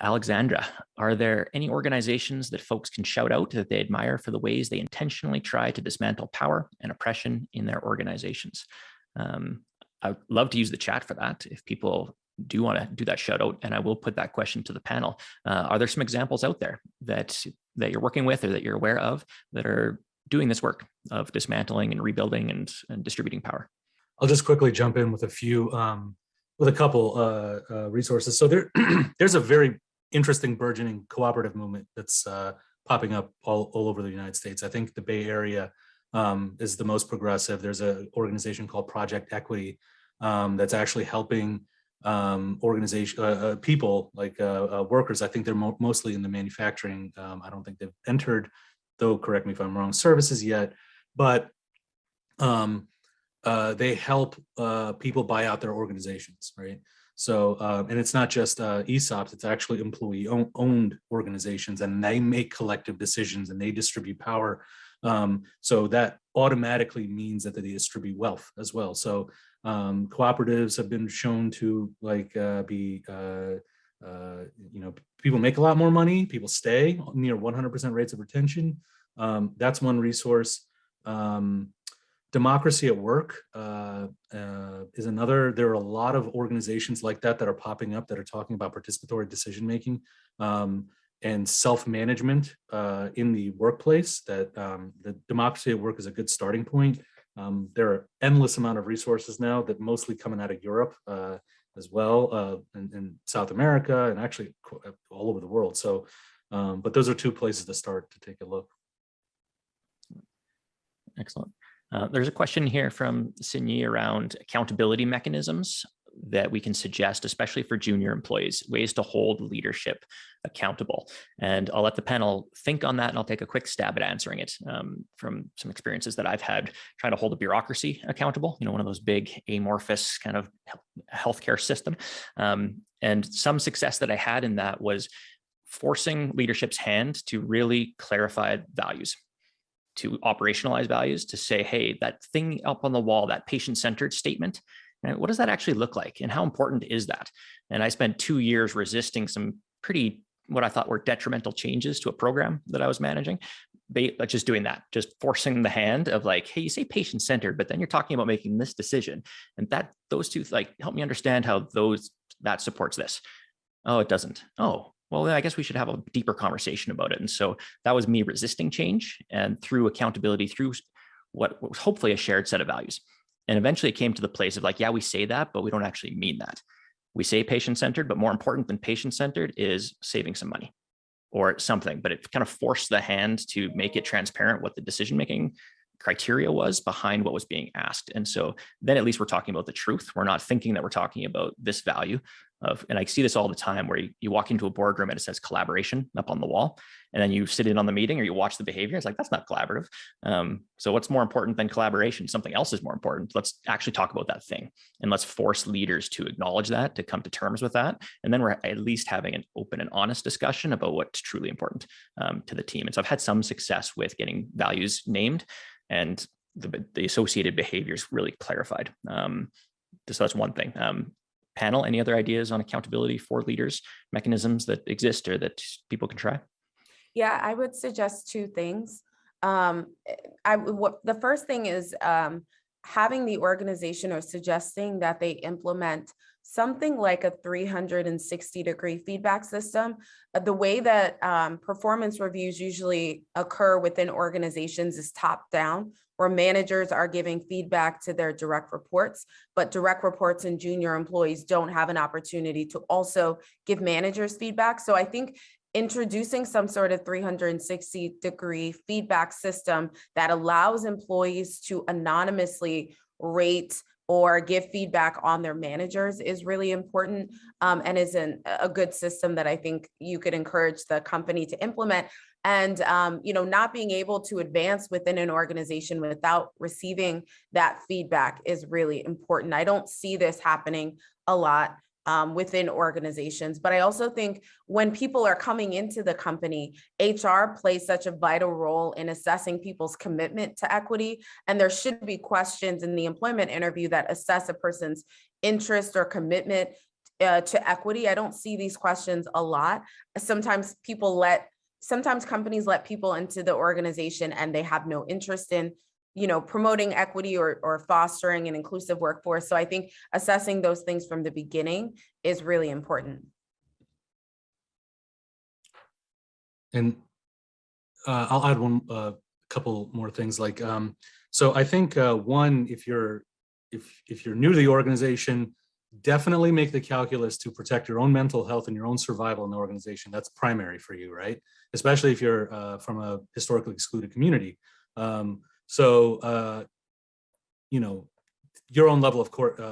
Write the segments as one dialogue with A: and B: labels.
A: Alexandra, are there any organizations that folks can shout out that they admire for the ways they intentionally try to dismantle power and oppression in their organizations? I would love to use the chat for that if people do want to do that shout out, and I will put that question to the panel. Are there some examples out there that you're working with or that you're aware of that are doing this work of dismantling and rebuilding and distributing power?
B: I'll just quickly jump in with a couple resources. So there's a very interesting burgeoning cooperative movement that's popping up all over the United States. I think the Bay Area is the most progressive. There's an organization called Project Equity that's actually helping people like workers. I think they're mostly in the manufacturing. I don't think they've entered, though, correct me if I'm wrong, services yet, but they help people buy out their organizations, right? So, and it's not just ESOPs, it's actually employee-owned organizations, and they make collective decisions and they distribute power. So that automatically means that they distribute wealth as well. So cooperatives have been shown to people make a lot more money, people stay near 100% rates of retention. That's one resource. Democracy at Work is another. There are a lot of organizations like that are popping up that are talking about participatory decision-making and self-management in the workplace. That the Democracy at Work is a good starting point. There are endless amount of resources now that mostly coming out of Europe as well, and South America, and actually all over the world. So, but those are two places to start to take a look.
A: Excellent. There's a question here from Sinyi around accountability mechanisms that we can suggest, especially for junior employees, ways to hold leadership accountable. And I'll let the panel think on that, and I'll take a quick stab at answering it from some experiences that I've had trying to hold a bureaucracy accountable, one of those big amorphous kind of healthcare system. And some success that I had in that was forcing leadership's hand to really clarify values, to operationalize values, to say, hey, that thing up on the wall, that patient-centered statement, what does that actually look like? And how important is that? And I spent 2 years resisting some pretty, what I thought were detrimental changes to a program that I was managing. Just doing that, just forcing the hand of like, hey, you say patient-centered, but then you're talking about making this decision. And those two help me understand how that supports this. Oh, it doesn't. Oh, well, then I guess we should have a deeper conversation about it. And so that was me resisting change, and through accountability, through what was hopefully a shared set of values. And eventually it came to the place of like, yeah, we say that, but we don't actually mean that. We say patient-centered, but more important than patient-centered is saving some money or something. But it kind of forced the hand to make it transparent what the decision-making criteria was behind what was being asked. And so then at least we're talking about the truth. We're not thinking that we're talking about this value and I see this all the time where you walk into a boardroom and it says collaboration up on the wall, and then you sit in on the meeting or you watch the behavior. It's like, that's not collaborative. So what's more important than collaboration? Something else is more important. Let's actually talk about that thing, and let's force leaders to acknowledge that, to come to terms with that. And then we're at least having an open and honest discussion about what's truly important to the team. And so I've had some success with getting values named and the associated behaviors really clarified. So that's one thing. Panel, any other ideas on accountability for leaders, mechanisms that exist or that people can try?
C: Yeah, I would suggest two things. The first thing is having the organization or suggesting that they implement something like a 360-degree feedback system. The way that performance reviews usually occur within organizations is top down, where managers are giving feedback to their direct reports, but direct reports and junior employees don't have an opportunity to also give managers feedback. So I think introducing some sort of 360-degree feedback system that allows employees to anonymously rate or give feedback on their managers is really important, and is a good system that I think you could encourage the company to implement. And not being able to advance within an organization without receiving that feedback is really important. I don't see this happening a lot within organizations. But I also think when people are coming into the company, HR plays such a vital role in assessing people's commitment to equity. And there should be questions in the employment interview that assess a person's interest or commitment to equity. I don't see these questions a lot. Sometimes companies let people into the organization and they have no interest in, promoting equity or fostering an inclusive workforce. So I think assessing those things from the beginning is really important.
B: And I'll add a couple more things. Like, so I think one, if you're new to the organization, definitely make the calculus to protect your own mental health and your own survival in the organization. That's primary for you, right? Especially if you're from a historically excluded community. Your own level of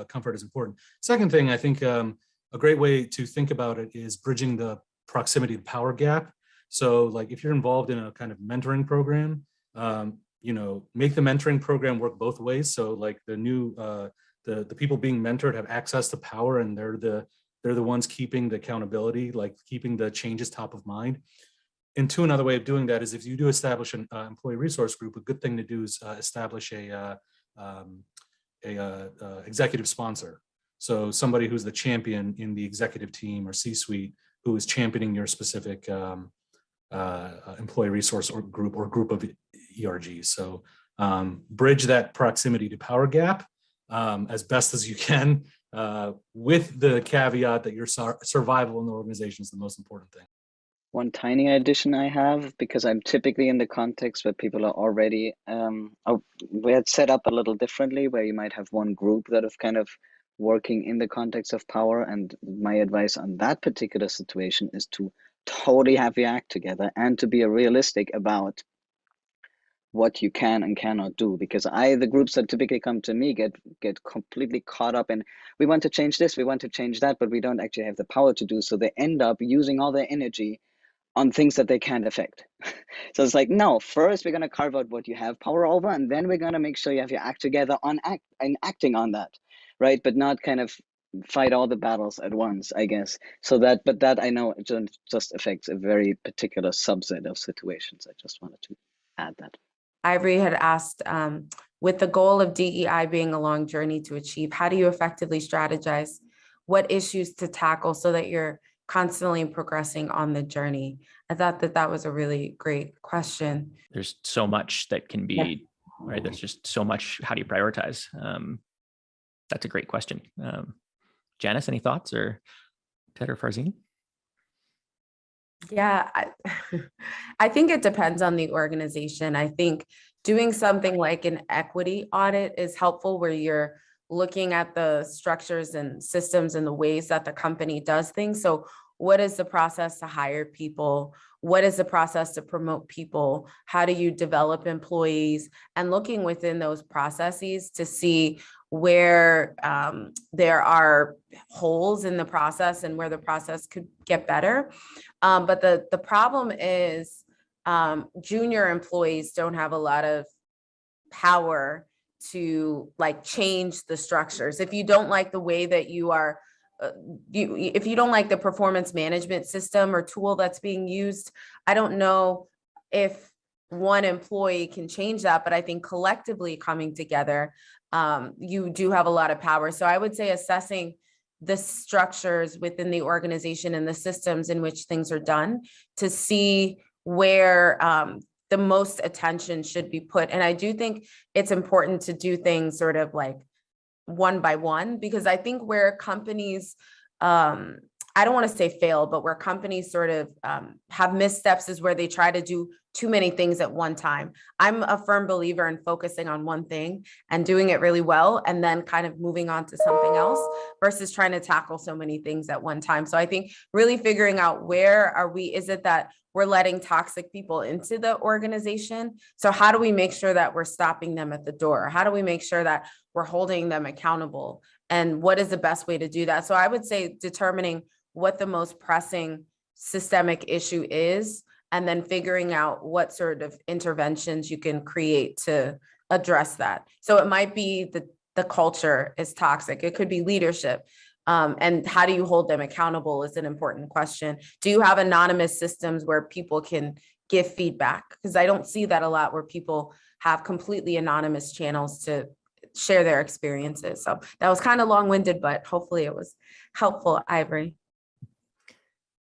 B: comfort is important. Second thing, I think a great way to think about it is bridging the proximity to power gap. So like if you're involved in a kind of mentoring program, make the mentoring program work both ways. So like the people being mentored have access to power, and they're the ones keeping the accountability, like keeping the changes top of mind. And two, another way of doing that is if you do establish an employee resource group, a good thing to do is establish a executive sponsor. So somebody who's the champion in the executive team or C-suite who is championing your specific employee resource or group of ERGs. So bridge that proximity to power gap as best as you can, with the caveat that your survival in the organization is the most important thing.
D: One tiny addition I have, because I'm typically in the context where people are already, we had set up a little differently, where you might have one group that is kind of working in the context of power. And my advice on that particular situation is to totally have your act together and to be realistic about what you can and cannot do, because the groups that typically come to me get completely caught up in, we want to change this, we want to change that, but we don't actually have the power to do. So they end up using all their energy on things that they can't affect. So it's like, no, first we're going to carve out what you have power over, and then we're going to make sure you have your act together on acting on that, right? But not kind of fight all the battles at once, I guess. But that I know just affects a very particular subset of situations. I just wanted to add that.
C: Ivory had asked, with the goal of DEI being a long journey to achieve, how do you effectively strategize what issues to tackle so that you're constantly progressing on the journey? I thought that was a really great question.
A: There's so much that can be, right? There's just so much. How do you prioritize? That's a great question. Janice, any thoughts, or Ted or Farzin?
C: Yeah, I think it depends on the organization. I think doing something like an equity audit is helpful, where you're looking at the structures and systems and the ways that the company does things. So what is the process to hire people? What is the process to promote people? How do you develop employees? And looking within those processes to see where there are holes in the process and where the process could get better. But the problem is junior employees don't have a lot of power to change the structures. If you don't like the way that you are, if you don't like the performance management system or tool that's being used, I don't know if one employee can change that, but I think collectively coming together, you do have a lot of power. So I would say assessing the structures within the organization and the systems in which things are done to see where the most attention should be put. And I do think it's important to do things sort of like one by one, because I think where companies, I don't want to say fail, but where companies sort of have missteps is where they try to do too many things at one time. I'm a firm believer in focusing on one thing and doing it really well, and then kind of moving on to something else versus trying to tackle so many things at one time. So I think really figuring out where are we, is it that we're letting toxic people into the organization? So how do we make sure that we're stopping them at the door? How do we make sure that we're holding them accountable? And what is the best way to do that? So I would say determining what the most pressing systemic issue is, and then figuring out what sort of interventions you can create to address that. So it might be the culture is toxic. It could be leadership. And how do you hold them accountable is an important question. Do you have anonymous systems where people can give feedback? Because I don't see that a lot, where people have completely anonymous channels to share their experiences. So that was kind of long-winded, but hopefully it was helpful, Ivory.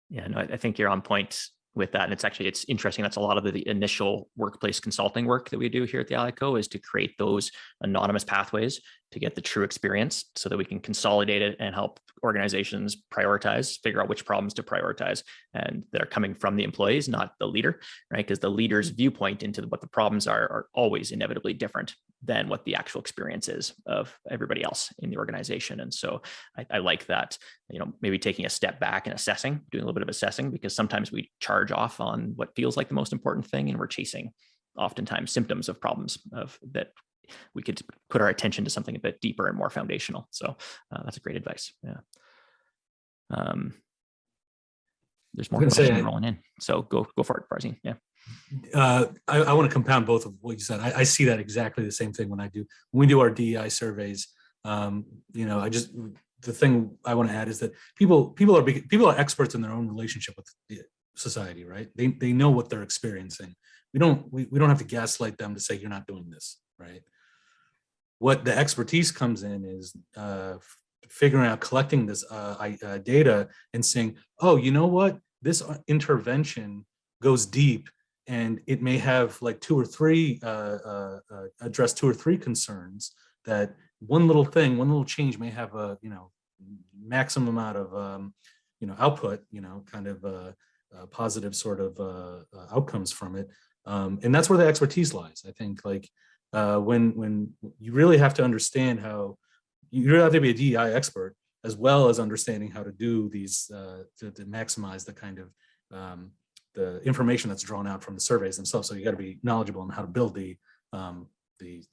A: Yeah, no, I think you're on point with that. And it's interesting. That's a lot of the initial workplace consulting work that we do here at the ALICO, is to create those anonymous pathways to get the true experience so that we can consolidate it and help organizations prioritize, figure out which problems to prioritize. And they're coming from the employees, not the leader, right? Because the leader's viewpoint into what the problems are always inevitably different than what the actual experience is of everybody else in the organization. And so I like that, maybe taking a step back and assessing, doing a little bit of assessing, because sometimes we charge off on what feels like the most important thing, and we're chasing oftentimes symptoms of problems of that we could put our attention to something a bit deeper and more foundational. So that's a great advice. Yeah. There's more questions rolling in. So go for it, Farzin. Yeah.
B: I want to compound both of what you said. I see that exactly the same thing when we do our DEI surveys. The thing I want to add is that people are experts in their own relationship with the society, right? They know what they're experiencing. We don't have to gaslight them to say you're not doing this, right? What the expertise comes in is figuring out, collecting this data and saying, oh, you know what? This intervention goes deep, and it may have like address 2 or 3 concerns that one little change may have a, maximum amount of, output, kind of positive sort of outcomes from it. And that's where the expertise lies. I think when you really have to understand how, you really have to be a DEI expert, as well as understanding how to do these, to maximize the kind of the information that's drawn out from the surveys themselves. So you got to be knowledgeable on how to build the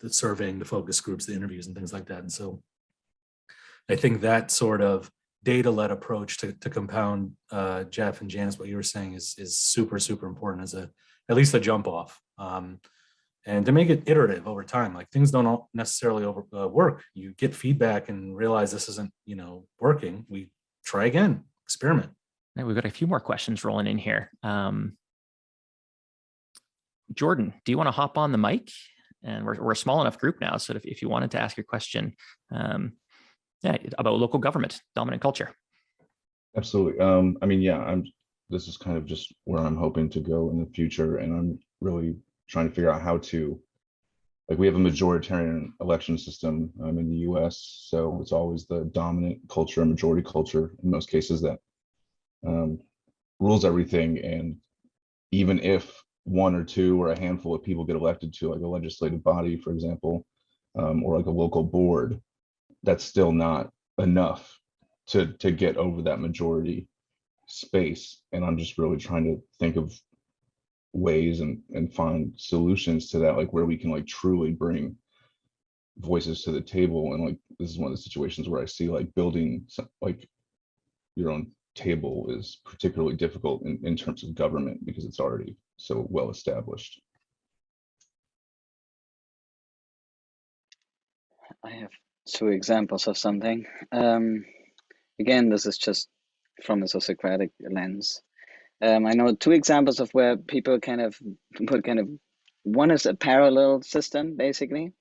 B: surveying, the focus groups, the interviews, and things like that. And so I think that sort of data-led approach to compound, Jeff and Janice, what you were saying is super, super important as at least a jump off. And to make it iterative over time. Like, things don't necessarily work. You get feedback and realize this isn't, working. We try again, experiment.
A: Right, we've got a few more questions rolling in here. Jordan, do you want to hop on the mic? And we're a small enough group now, so if you wanted to ask your question, about local government, dominant culture.
E: Absolutely. This is kind of just where I'm hoping to go in the future, and I'm really trying to figure out how to, we have a majoritarian election system in the US, so it's always the dominant culture, majority culture in most cases, that rules everything. And even if 1 or 2 or a handful of people get elected to like a legislative body, for example, or like a local board, that's still not enough to get over that majority space. And I'm just really trying to think of ways and find solutions to that, like where we can like truly bring voices to the table. And like, this is one of the situations where I see like building like your own table is particularly difficult in terms of government, because it's already so well established.
D: I have 2 examples of something. Again, this is just from a sociocratic lens. I know 2 examples of where people one is a parallel system basically,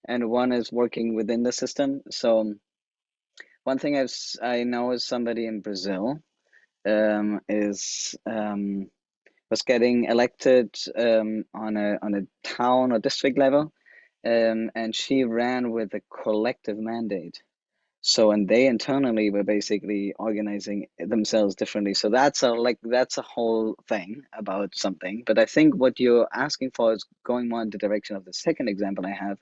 D: and one is working within the system. So one thing I know is somebody in Brazil was getting elected on a town or district level, and she ran with a collective mandate. So, and they internally were basically organizing themselves differently. So that's a whole thing about something. But I think what you're asking for is going more in the direction of the second example I have,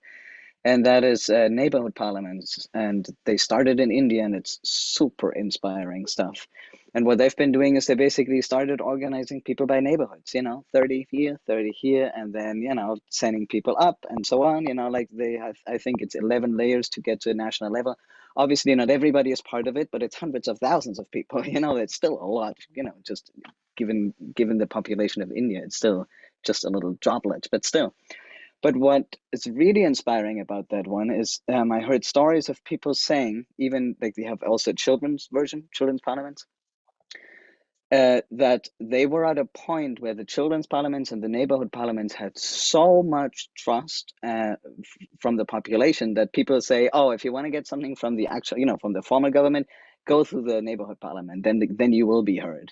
D: and that is neighborhood parliaments. And they started in India, and it's super inspiring stuff. And what they've been doing is they basically started organizing people by neighborhoods, 30 here, 30 here, and then, sending people up and so on, like they have, I think it's 11 layers to get to a national level. Obviously, not everybody is part of it, but it's hundreds of thousands of people, it's still a lot, just given the population of India, it's still just a little droplet, but still. But what is really inspiring about that one is I heard stories of people saying, even like they have also a children's parliaments. that they were at a point where the children's parliaments and the neighborhood parliaments had so much trust from the population that people say, oh, if you want to get something from the actual, from the formal government, go through the neighborhood parliament, then you will be heard,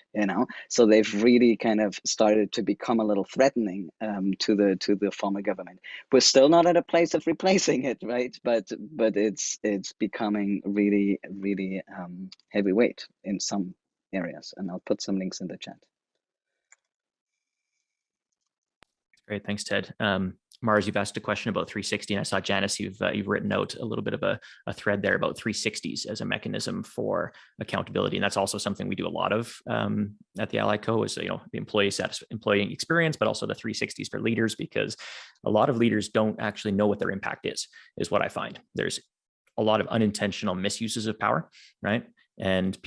D: So they've really kind of started to become a little threatening to the former government. We're still not at a place of replacing it, right? But it's becoming really, really heavyweight in some areas, and I'll put some links in the chat.
A: Great, thanks, Ted. Mars, you've asked a question about 360, and I saw Janice, you've written out a little bit of a thread there about 360s as a mechanism for accountability, and that's also something we do a lot of at the Ally Co. Is the employee experience, but also the 360s for leaders, because a lot of leaders don't actually know what their impact is what I find. There's a lot of unintentional misuses of power, right? And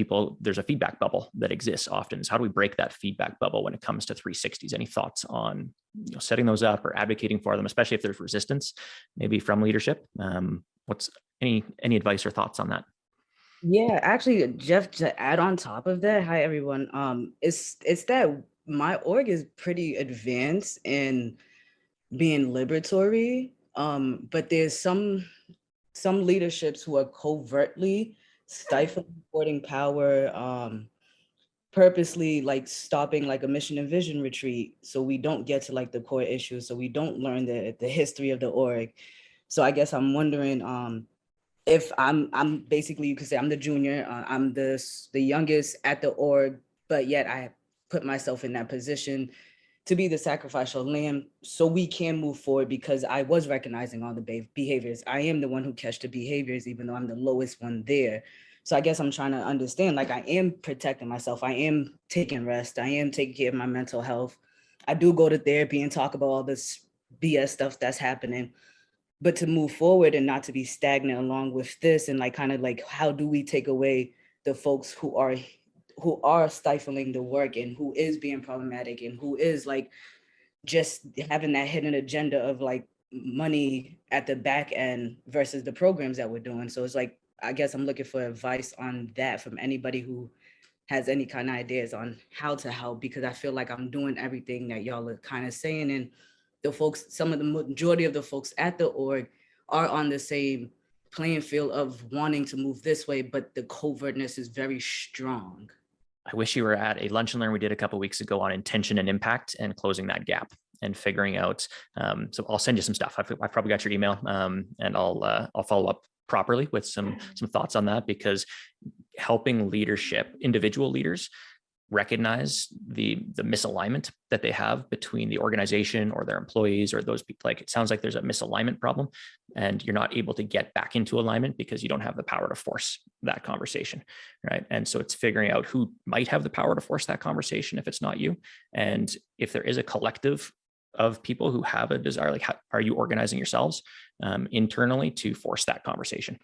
A: there's a feedback bubble that exists often. So how do we break that feedback bubble when it comes to 360s? Any thoughts on setting those up or advocating for them, especially if there's resistance, maybe from leadership? What's any advice or thoughts on that?
F: Yeah, actually, Jeff, to add on top of that, hi everyone. It's that my org is pretty advanced in being liberatory, but there's some leaderships who are covertly stifling reporting power, purposely like stopping like a mission and vision retreat, so we don't get to like the core issues, so we don't learn the history of the org. So I guess I'm wondering if I'm basically, you could say I'm the junior, I'm the youngest at the org, but yet I put myself in that position to be the sacrificial lamb so we can move forward, because I was recognizing all the behaviors. I am the one who catch the behaviors, even though I'm the lowest one there. So I guess I'm trying to understand, like I am protecting myself. I am taking rest. I am taking care of my mental health. I do go to therapy and talk about all this BS stuff that's happening, but to move forward and not to be stagnant along with this, and like kind of like, how do we take away the folks who are stifling the work and who is being problematic and who is like just having that hidden agenda of like money at the back end versus the programs that we're doing. So it's like, I guess I'm looking for advice on that from anybody who has any kind of ideas on how to help, because I feel like I'm doing everything that y'all are kind of saying, and the folks, some of the majority of the folks at the org are on the same playing field of wanting to move this way, but the covertness is very strong.
A: I wish you were at a lunch and learn we did a couple of weeks ago on intention and impact and closing that gap and figuring out. So I'll send you some stuff. I've probably got your email, and I'll follow up properly with some thoughts on that, because helping leadership, individual leaders, recognize the misalignment that they have between the organization or their employees or those people. Like, it sounds like there's a misalignment problem and you're not able to get back into alignment because you don't have the power to force that conversation, right? And so it's figuring out who might have the power to force that conversation if it's not you. And if there is a collective of people who have a desire, like, how are you organizing yourselves internally to force that conversation?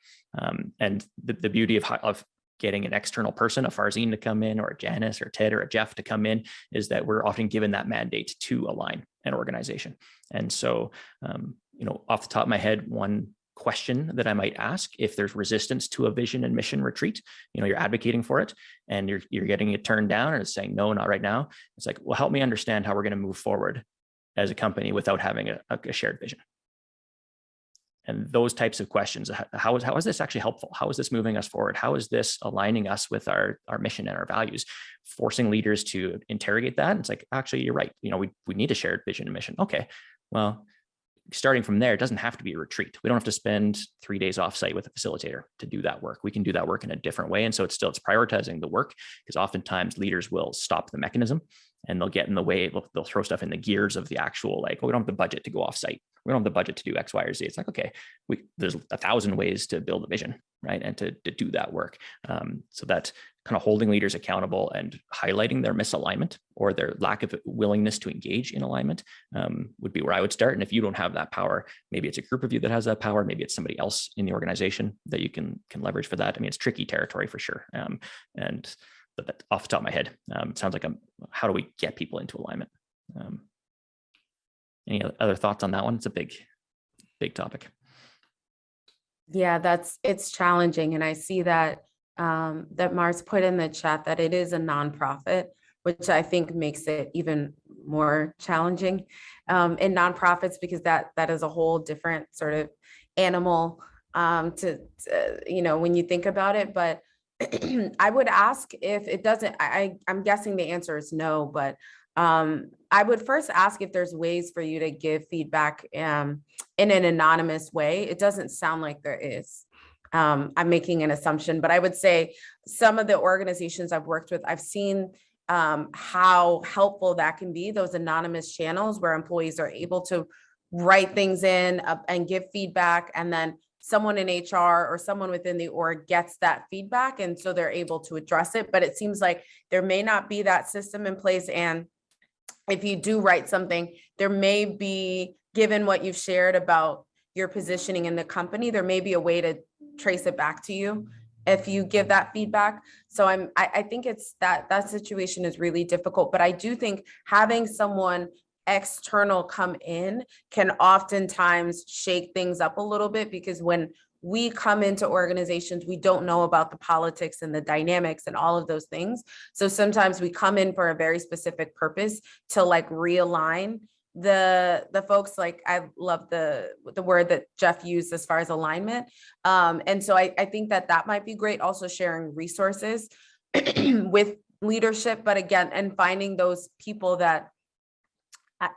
A: And the beauty of getting an external person, a Farzine to come in, or a Janice or Ted or a Jeff to come in, is that we're often given that mandate to align an organization. And so, off the top of my head, one question that I might ask, if there's resistance to a vision and mission retreat, you're advocating for it and you're getting it turned down, and it's saying, no, not right now. It's like, well, help me understand how we're going to move forward as a company without having a shared vision. And those types of questions, how is this actually helpful? How is this moving us forward? How is this aligning us with our mission and our values? Forcing leaders to interrogate that. It's like, actually, you're right. We need a shared vision and mission. Okay, well, starting from there, it doesn't have to be a retreat. We don't have to spend 3 days offsite with a facilitator to do that work. We can do that work in a different way. And so it's prioritizing the work, because oftentimes leaders will stop the mechanism and they'll get in the way. They'll throw stuff in the gears of the actual, like, oh, we don't have the budget to go offsite. We don't have the budget to do X, Y, or Z. It's like, okay, there's 1,000 ways to build a vision, right? And to do that work. So that kind of holding leaders accountable and highlighting their misalignment or their lack of willingness to engage in alignment would be where I would start. And if you don't have that power, maybe it's a group of you that has that power. Maybe it's somebody else in the organization that you can leverage for that. I mean, it's tricky territory for sure. But off the top of my head, it sounds like how do we get people into alignment? Any other thoughts on that one? It's a big topic.
C: Yeah, it's challenging. And I see that that Mars put in the chat that it is a nonprofit. which I think makes it even more challenging in nonprofits, because that is a whole different sort of animal when you think about it. But I would ask if it doesn't, I'm guessing the answer is no, but I would first ask if there's ways for you to give feedback in an anonymous way. It doesn't sound like there is. I'm making an assumption, but I would say some of the organizations I've worked with, I've seen how helpful that can be, those anonymous channels where employees are able to write things in and give feedback, and then someone in HR or someone within the org gets that feedback, and so they're able to address it. But it seems like there may not be that system in place, and if you do write something, there may be, given what you've shared about your positioning in the company, there may be a way to trace it back to you if you give that feedback. So I think it's that situation is really difficult, but I do think having someone external come in can oftentimes shake things up a little bit, because when we come into organizations, we don't know about the politics and the dynamics and all of those things. So sometimes we come in for a very specific purpose to like realign the folks. Like, I love the word that Jeff used as far as alignment. And so I think that might be great. Also sharing resources with leadership, but again, and finding those people that,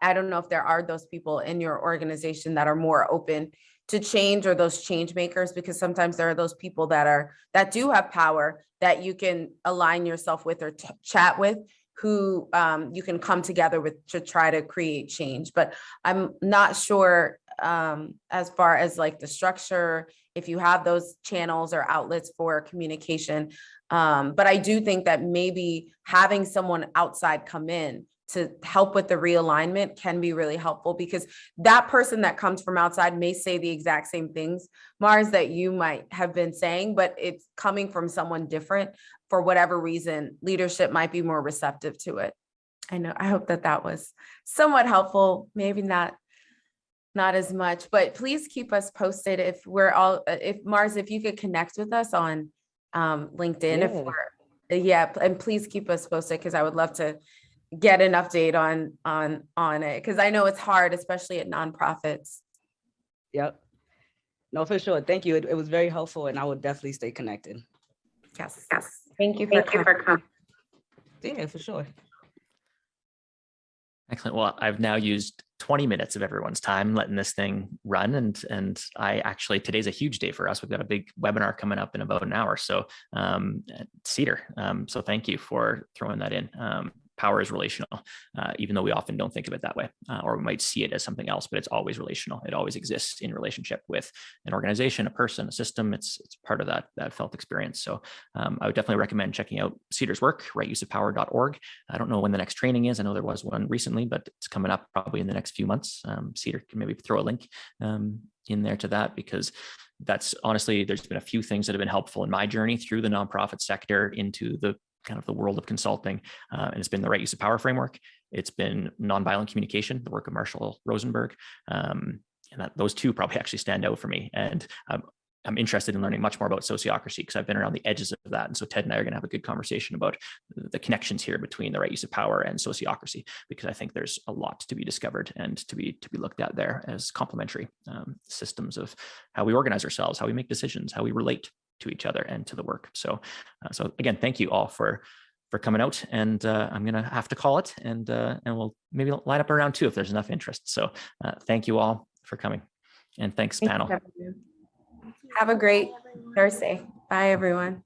C: I don't know if there are those people in your organization that are more open to change, or those change makers, because sometimes there are those people that do have power that you can align yourself with or chat with, who you can come together with to try to create change. But I'm not sure as far as like the structure, if you have those channels or outlets for communication. But I do think that maybe having someone outside come in to help with the realignment can be really helpful, because that person that comes from outside may say the exact same things, Mars, that you might have been saying, but it's coming from someone different. For whatever reason, leadership might be more receptive to it. I hope that was somewhat helpful, maybe not as much, but please keep us posted if Mars, if you could connect with us on LinkedIn, and please keep us posted, because I would love to get an update on it, because I know it's hard, especially at nonprofits.
F: Yep. No, for sure. Thank you. It was very helpful, and I will definitely stay connected.
C: Yes. Thank you for coming.
F: Yeah, for sure.
A: Excellent. Well, I've now used 20 minutes of everyone's time letting this thing run. And I actually, today's a huge day for us. We've got a big webinar coming up in about an hour. So Cedar. So thank you for throwing that in. Power is relational, even though we often don't think of it that way, or we might see it as something else, but it's always relational. It always exists in relationship with an organization, a person, a system. It's part of that felt experience. So I would definitely recommend checking out Cedar's work, rightUseOfPower.org. I don't know when the next training is. I know there was one recently, but it's coming up probably in the next few months. Cedar can maybe throw a link in there to that, because that's honestly, there's been a few things that have been helpful in my journey through the nonprofit sector into the kind of the world of consulting. And it's been the Right Use of Power framework. It's been nonviolent communication, the work of Marshall Rosenberg. And those two probably actually stand out for me. And I'm interested in learning much more about sociocracy, because I've been around the edges of that. And so Ted and I are going to have a good conversation about the connections here between the right use of power and sociocracy, because I think there's a lot to be discovered and to be looked at there as complementary systems of how we organize ourselves, how we make decisions, how we relate to each other and to the work. So again, thank you all for coming out, and I'm going to have to call it, and we'll maybe line up around 2 if there's enough interest. So thank you all for coming, and thanks panel.
C: Have a great Thursday. Bye, everyone.